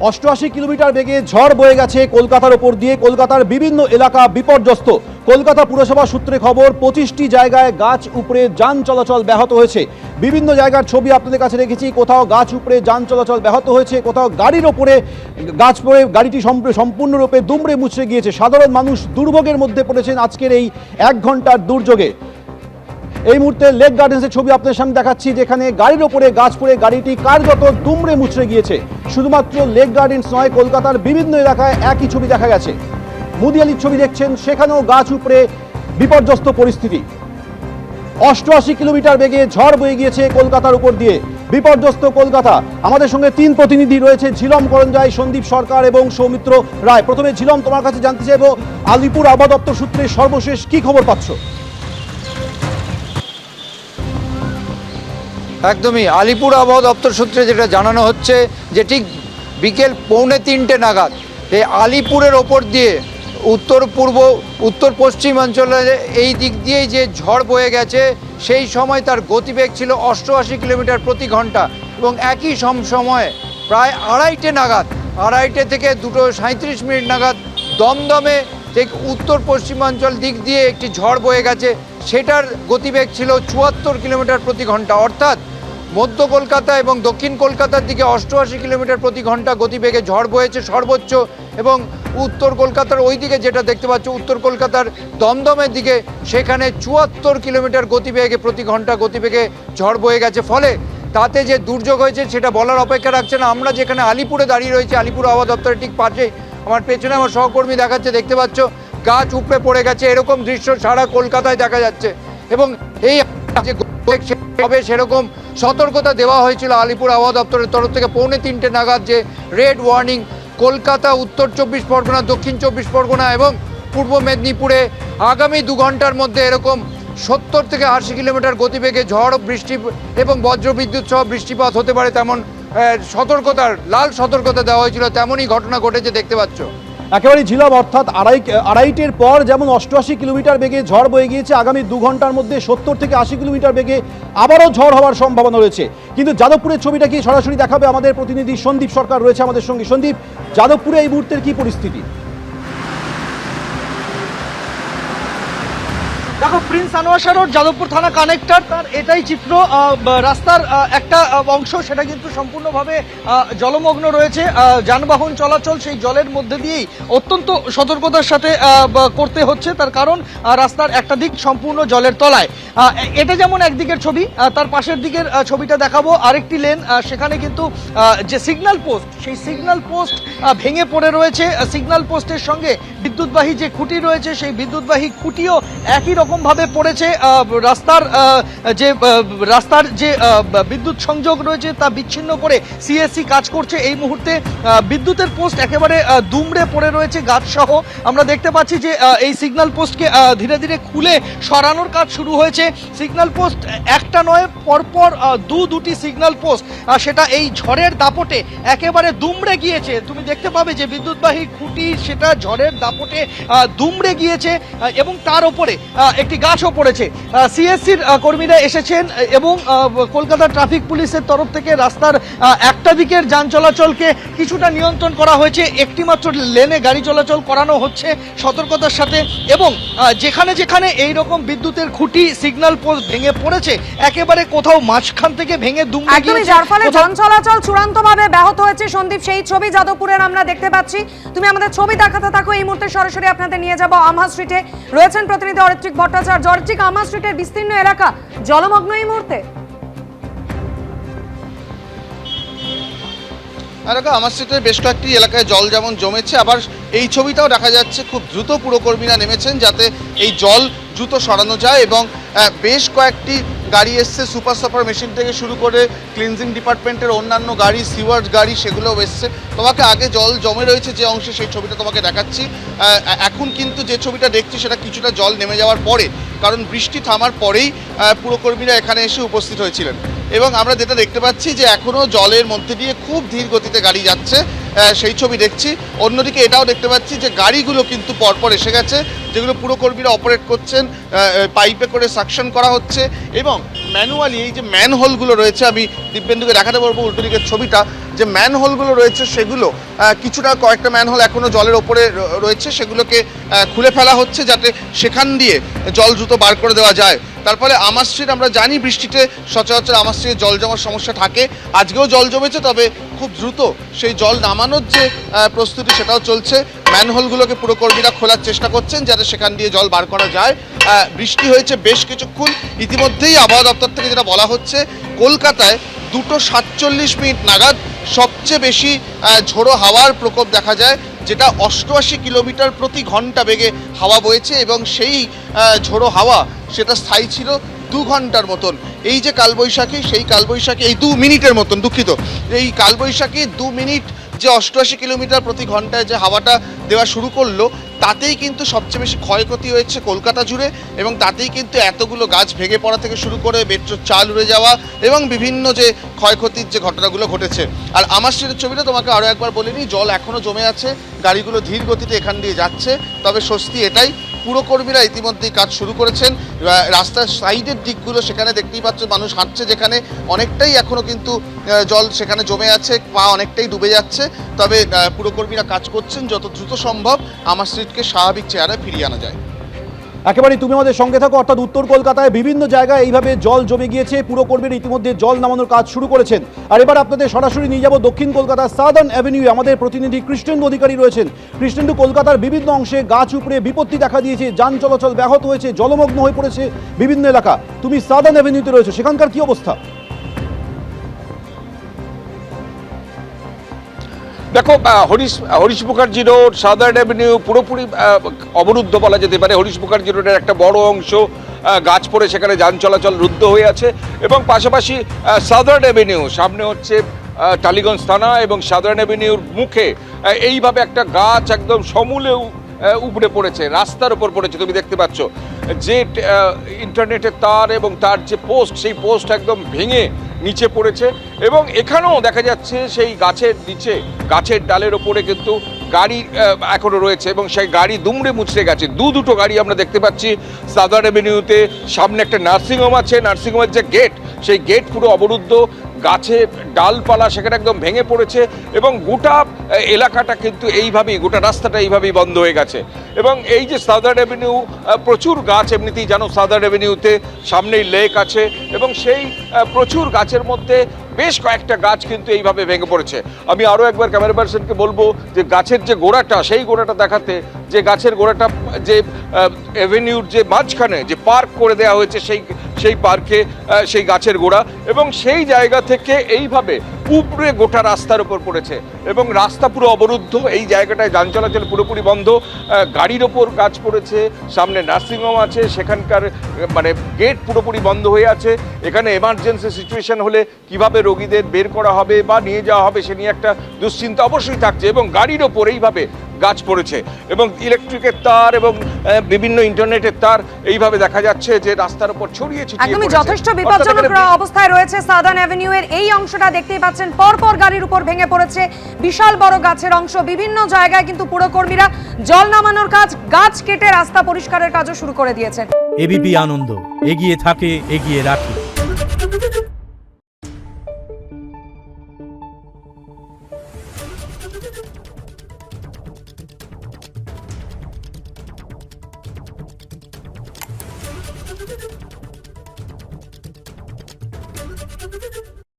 88 kilometre বেগে ঝড় বয়ে গেছে কলকাতার ওপর দিয়ে। কলকাতার বিভিন্ন এলাকা বিপর্যস্ত। কলকাতা পুরসভা সূত্রে খবর 25টি জায়গায় গাছ উপড়ে যান চলাচল ব্যাহত হয়েছে। বিভিন্ন জায়গার ছবি আপনাদের কাছে রেখেছি। কোথাও গাছ উপড়ে যান চলাচল ব্যাহত হয়েছে, কোথাও গাড়ির ওপরে গাছ পড়ে গাড়িটি সম্পূর্ণরূপে দুমড়ে মুচড়ে গিয়েছে। সাধারণ মানুষ দুর্ভোগের মধ্যে পড়েছেন আজকের এই 1 ঘন্টার দুর্যোগে। এই মুহূর্তে লেক গার্ডেন্সের ছবি আপনাদের সামনে দেখাচ্ছি, যেখানে গাড়ির ওপরে গাছ পড়ে গাড়িটি কার্যত দুমড়ে মুচড়ে গিয়েছে। শুধুমাত্র লেক গার্ডেন্স নয়, কলকাতার বিভিন্ন এলাকায় একই ছবি দেখা গেছে। মুদিয়ালির ছবি দেখছেন, সেখানেও গাছ উপড়ে বিপর্যস্ত পরিস্থিতি। 88 কিলোমিটার বেগে ঝড় বয়ে গিয়েছে কলকাতার উপর দিয়ে, বিপর্যস্ত কলকাতা। আমাদের সঙ্গে 3 প্রতিনিধি রয়েছে, ঝিলম করঞ্জাই, সন্দীপ সরকার এবং সৌমিত্র রায়। প্রথমে ঝিলম, তোমার কাছে জানতে চাইব, আলিপুর আবহাওয়া দপ্তর সূত্রে সর্বশেষ কি খবর পাচ্ছ? একদমই, আলিপুর আবহাওয়া দপ্তর সূত্রে যেটা জানানো হচ্ছে যে ঠিক বিকেল 2:45 নাগাদ এই আলিপুরের ওপর দিয়ে উত্তর পশ্চিমাঞ্চলে এই দিক দিয়েই যে ঝড় বয়ে গেছে, সেই সময় তার গতিবেগ ছিল 88 কিলোমিটার প্রতি ঘন্টা এবং একই সময়ে প্রায় 2:30 থেকে 2:37 নাগাদ দমদমে ঠিক উত্তর পশ্চিমাঞ্চল দিক দিয়ে একটি ঝড় বয়ে গেছে, সেটার গতিবেগ ছিল 74 কিলোমিটার প্রতি ঘন্টা। অর্থাৎ মধ্য কলকাতা এবং দক্ষিণ কলকাতার দিকে 88 কিলোমিটার প্রতি ঘন্টা গতিবেগে ঝড় বয়েছে সর্বোচ্চ, এবং উত্তর কলকাতার ওই দিকে যেটা দেখতে পাচ্ছ, উত্তর কলকাতার দমদমের দিকে, সেখানে 74 কিলোমিটার গতিবেগে প্রতি ঘন্টা গতিবেগে ঝড় বয়ে গেছে। ফলে তাতে যে দুর্যোগ হয়েছে সেটা বলার অপেক্ষা রাখছে না। আমরা যেখানে আলিপুরে দাঁড়িয়ে রয়েছি, আলিপুর আবহাওয়া দপ্তরের ঠিক পাশেই, আমার পেছনে আমার সহকর্মী দেখাচ্ছে, দেখতে পাচ্ছ গাছ উপড়ে পড়ে গেছে। এরকম দৃশ্য সারা কলকাতায় দেখা যাচ্ছে এবং এই হবে সেরকম সতর্কতা দেওয়া হয়েছিল আলিপুর আবহাওয়া দপ্তরের তরফ থেকে 2:45 নাগাদ, যে রেড ওয়ার্নিং কলকাতা, উত্তর 24 পরগনা, দক্ষিণ 24 পরগনা এবং পূর্ব মেদিনীপুরে আগামী 2 ঘন্টার মধ্যে এরকম 70 থেকে 80 কিলোমিটার গতিবেগে ঝড়, বৃষ্টি এবং বজ্রবিদ্যুৎ সহ বৃষ্টিপাত হতে পারে, তেমন লাল সতর্কতা দেওয়া হয়েছিল। তেমনই ঘটনা ঘটেছে, দেখতে পাচ্ছ। একেবারেই ঝিলাম, অর্থাৎ আড়াইটের পর যেমন 88 কিলোমিটার বেগে ঝড় বয়ে গিয়েছে, আগামী 2 ঘন্টার মধ্যে 70 থেকে 80 কিলোমিটার বেগে আবারও ঝড় হওয়ার সম্ভাবনা রয়েছে। কিন্তু যাদবপুরের ছবিটা কি সরাসরি দেখাবে আমাদের প্রতিনিধি সন্দীপ সরকার রয়েছে আমাদের সঙ্গে। সন্দীপ, যাদবপুরে এই মুহূর্তের কি পরিস্থিতি? দেখো, প্রিন্স আনোয়ার শাহ রোড, যাদবপুর থানা কানেক্টর, তার এটাই চিত্র। রাস্তার একটা অংশ সেটা কিন্তু সম্পূর্ণভাবে জলমগ্ন রয়েছে। যানবাহন চলাচল সেই জলের মধ্যে দিয়েই অত্যন্ত সতর্কতার সাথে করতে হচ্ছে, তার কারণ রাস্তার একটা দিক সম্পূর্ণ জলের তলায়। এটা যেমন একদিকের ছবি, তার পাশের দিকের ছবিটা দেখাবো। আরেকটি লেন, সেখানে কিন্তু যে সিগন্যাল পোস্ট, সেই সিগন্যাল পোস্ট ভেঙে পড়ে রয়েছে। সিগন্যাল পোস্টের সঙ্গে বিদ্যুৎবাহী যে খুঁটি রয়েছে, সেই বিদ্যুৎবাহী খুঁটিও একই রকম ভাবে পড়েছে। রাস্তার যে বিদ্যুৎ সংযোগ রয়েছে তা বিচ্ছিন্ন করে সিএসসি কাজ করছে। এই মুহূর্তে বিদ্যুতের পোস্ট একেবারে দুমড়ে পড়ে রয়েছে গাছ সহ। আমরা দেখতে পাচ্ছি যে এই সিগন্যাল পোস্টকে ধীরে ধীরে খুলে সরানোর কাজ শুরু হয়েছে। সিগন্যাল পোস্ট একটা নয়, পরপর দুটি সিগন্যাল পোস্ট, সেটা এই ঝড়ের দাপটে একেবারে দুমড়ে গিয়েছে। তুমি দেখতে পাবে যে বিদ্যুৎবাহী খুঁটি সেটা ঝড়ের দাপটে দুমড়ে গিয়েছে এবং তার উপরে একটি গাছও পড়েছে। সিএসসির কর্মীরা এসেছেন এবং কলকাতা ট্রাফিক পুলিশের তরফ থেকে রাস্তার একটা দিকের যান চলাচলকে কিছুটা নিয়ন্ত্রণ করা হয়েছে। একটি মাত্র লেনে গাড়ি চলাচল করানো হচ্ছে সতর্কতার সাথে, এবং যেখানে যেখানে এই রকম বিদ্যুতের খুঁটি, সিগন্যাল পোস্ট ভেঙে পড়েছে, একেবারে কোথাও মাঝখান থেকে ভেঙে দুমড়ে গিয়েছে, যার ফলে যান চলাচল চূড়ান্তভাবে ব্যাহত হয়েছে। সন্দীপ, সেই ছবি যাদবপুরের আমরা দেখতে পাচ্ছি। তুমি আমাদের ছবি দেখাতে থাকো। এই মুহূর্তে সরাসরি আপনাদের নিয়ে যাব আমহা স্ট্রিটে। রয়েছেন প্রতিনিধি অরিত্রিক ভট্টাচার্য। অরিত্রিক, আমহা স্ট্রিটের বিস্তীর্ণ এলাকা জলমগ্ন এই মুহূর্তে। আমার স্ট্রিটের বেশ কয়েকটি এলাকায় জল যেমন জমেছে, আবার এই ছবিটাও দেখা যাচ্ছে খুব দ্রুত পুরকর্মীরা নেমেছেন যাতে এই জল দ্রুত সরানো যায়, এবং বেশ কয়েকটি গাড়ি এসছে, সুপার সাপার মেশিন থেকে শুরু করে ক্লিনজিং ডিপার্টমেন্টের অন্যান্য গাড়ি, সিওয়ার্স গাড়ি, সেগুলোও এসছে। তোমাকে আগে জল জমে রয়েছে যে অংশে, সেই ছবিটা তোমাকে দেখাচ্ছি। এখন কিন্তু যে ছবিটা দেখছি সেটা কিছুটা জল নেমে যাওয়ার পরে, কারণ বৃষ্টি থামার পরেই পুরকর্মীরা এখানে এসে উপস্থিত হয়েছিলেন, এবং আমরা যেটা দেখতে পাচ্ছি যে এখনও জলের মধ্যে দিয়ে খুব ধীর গতিতে গাড়ি যাচ্ছে, সেই ছবি দেখছি। অন্যদিকে এটাও দেখতে পাচ্ছি যে গাড়িগুলো কিন্তু পরপর এসে গেছে, যেগুলো পুরকর্মীরা অপারেট করছেন, পাইপে করে সাকশন করা হচ্ছে, এবং ম্যানুয়ালি এই যে ম্যানহোলগুলো রয়েছে, আমি দিব্যেন্দুকে দেখাতে পারবো উল্টো দিকের ছবিটা, যে ম্যানহোলগুলো রয়েছে সেগুলো কিছুটা কয়েকটা ম্যানহোল এখনো জলের ওপরে রয়েছে, সেগুলোকে খুলে ফেলা হচ্ছে যাতে সেখান দিয়ে জল দ্রুত বার করে দেওয়া যায়। তারপরে আমার স্ট্রিট, আমরা জানি বৃষ্টিতে সচরাচর আমার স্ট্রিটে জল জমার সমস্যা থাকে, আজকেও জল জমেছে, তবে খুব দ্রুত সেই জল নামানোর যে প্রস্তুতি সেটাও চলছে। ম্যানহোলগুলোকে পুরকর্মীরা খোলার চেষ্টা করছেন যাতে সেখান দিয়ে জল বার করা যায়। বৃষ্টি হয়েছে বেশ কিছুক্ষণ, ইতিমধ্যেই আবহাওয়া দপ্তর থেকে যেটা বলা হচ্ছে, কলকাতায় 2:47 নাগাদ সবচেয়ে বেশি ঝোড়ো হাওয়ার প্রকোপ দেখা যায়, যেটা 88 কিলোমিটার প্রতি ঘন্টা বেগে হাওয়া বইছে, এবং সেই ঝোড়ো হাওয়া সেটা স্থায়ী ছিল 2 ঘন্টার মতন। এই যে কালবৈশাখী, সেই কালবৈশাখী এই 2 মিনিটের মতন, দুঃখিত, এই কালবৈশাখী 2 মিনিট যে 88 কিলোমিটার প্রতি ঘন্টায় যে হাওয়াটা দেওয়া শুরু করলো, তাতেই কিন্তু সবচেয়ে বেশি ক্ষয়ক্ষতি হয়েছে কলকাতা জুড়ে, এবং তাতেই কিন্তু এতগুলো গাছ ভেঙে পড়া থেকে শুরু করে মেট্রোর চাল উড়ে যাওয়া এবং বিভিন্ন যে ক্ষয়ক্ষতির যে ঘটনাগুলো ঘটেছে। আর আমার স্ট্রিটের ছবিটা তোমাকে আরও একবার বলিনি, জল এখনও জমে আছে, গাড়িগুলো ধীর গতিতে এখান দিয়ে যাচ্ছে, তবে স্বস্তি এটাই, পুরকর্মীরা ইতিমধ্যেই কাজ শুরু করেছেন। রাস্তার সাইডের দিকগুলো সেখানে দেখতেই পাচ্ছ, মানুষ হাঁটছে যেখানে, অনেকটাই এখনও কিন্তু জল সেখানে জমে আছে, পা অনেকটাই ডুবে যাচ্ছে, তবে পুরকর্মীরা কাজ করছেন যত দ্রুত সম্ভব আমার স্ট্রিটকে স্বাভাবিক চেহারায় ফিরিয়ে আনা যায়। একেবারেই তুমি আমাদের সঙ্গে থাকো। অর্থাৎ উত্তর কলকাতায় বিভিন্ন জায়গায় এইভাবে জল জমে গিয়েছে, পুরকর্মীরা ইতিমধ্যে জল নামানোর কাজ শুরু করেছেন। আর এবার আপনাদের সরাসরি নিয়ে যাব দক্ষিণ কলকাতার সাদার্ন অ্যাভিনিউ। আমাদের প্রতিনিধি কৃষ্ণেন্দু অধিকারী রয়েছেন। কৃষ্ণেন্দু, কলকাতার বিভিন্ন অংশে গাছ উপড়ে বিপত্তি দেখা দিয়েছে, যান চলাচল ব্যাহত হয়েছে, জলমগ্ন হয়ে পড়েছে বিভিন্ন এলাকা। তুমি সাদার্ন অ্যাভিনিউতে রয়েছে, সেখানকার কি অবস্থা? দেখো, Harish Mukherjee road, southern avenue পুরোপুরি অবরুদ্ধ বলা যেতে পারে। হরিশ মুখার্জি রোডের একটা বড় অংশ গাছ পড়ে সেখানে যান চলাচল রুদ্ধ হয়ে আছে, এবং পাশাপাশি সাদার্ন অ্যাভিনিউ, সামনে হচ্ছে টালিগঞ্জ থানা, এবং সাদার্ন অ্যাভিনিউর মুখে এইভাবে একটা গাছ একদম সমূলে উপড়ে পড়েছে, রাস্তার উপর পড়েছে। তুমি দেখতে পাচ্ছ যে ইন্টারনেটের তার এবং তার যে পোস্ট, সেই পোস্ট একদম ভেঙে নিচে পড়েছে, এবং এখানেও দেখা যাচ্ছে সেই গাছের নিচে, গাছের ডালের ওপরে কিন্তু গাড়ি এখনো রয়েছে, এবং সেই গাড়ি দুমড়ে মুচড়ে গেছে। দুটো গাড়ি আমরা দেখতে পাচ্ছি সাদার্ন অ্যাভিনিউতে। সামনে একটা নার্সিংহোম আছে, নার্সিংহোমের যে গেট, সেই গেট পুরো অবরুদ্ধ, গাছের ডালপালা সেখানে একদম ভেঙে পড়েছে, এবং গোটা এলাকাটা কিন্তু এইভাবেই, গোটা রাস্তাটা এইভাবেই বন্ধ হয়ে গেছে। এবং এই যে সাদার্ন অ্যাভিনিউ, প্রচুর গাছ, এমনিতেই জানো সাদার্ন অ্যাভিনিউতে সামনেই লেক আছে, এবং সেই প্রচুর গাছের মধ্যে বেশ কয়েকটা গাছ কিন্তু এইভাবে ভেঙে পড়েছে। আমি আরও একবার ক্যামেরা পার্সনকে বলবো যে গাছের যে গোড়াটা, সেই গোড়াটা দেখাতে, যে গাছের গোড়াটা যে অ্যাভিনিউর যে মাঝখানে যে পার্ক করে দেওয়া হয়েছে, সেই পার্কে সেই গাছের গোড়া, এবং সেই জায়গা থেকে এইভাবে উপরে গোটা রাস্তার উপর পড়েছে, এবং রাস্তা পুরো অবরুদ্ধ। এই জায়গাটায় যান চলাচল পুরোপুরি বন্ধ, গাড়ির ওপর গাছ পড়েছে, সামনে নার্সিংহোম আছে, সেখানকার মানে গেট পুরোপুরি বন্ধ হয়ে আছে। এখানে এমার্জেন্সি সিচুয়েশন হলে কিভাবে রোগীদের বের করা হবে বা নিয়ে যাওয়া হবে সে নিয়ে একটা দুশ্চিন্তা অবশ্যই থাকছে, এবং গাড়ির ওপর এইভাবে গাছ পড়েছে, এবং ইলেকট্রিকের তার এবং বিভিন্ন ইন্টারনেটের তার এইভাবে দেখা যাচ্ছে যে রাস্তার উপর ছড়িয়ে ছিটিয়ে একদমই পড়েছে। যথেষ্ট বিপজ্জনক অবস্থায় রয়েছে সাদার্ন অ্যাভিনিউ এর এই অংশটা। দেখতেই পাচ্ছেন পরপর গাড়ির উপর ভেঙে পড়েছে বিশাল বড় গাছের অংশ। বিভিন্ন জায়গায় কিন্তু পুরকর্মীরা জল নামানোর কাজ, গাছ কেটে রাস্তা পরিষ্কারের কাজও শুরু করে দিয়েছেন। এবিপি আনন্দ, এগিয়ে থাকে, এগিয়ে রাখে।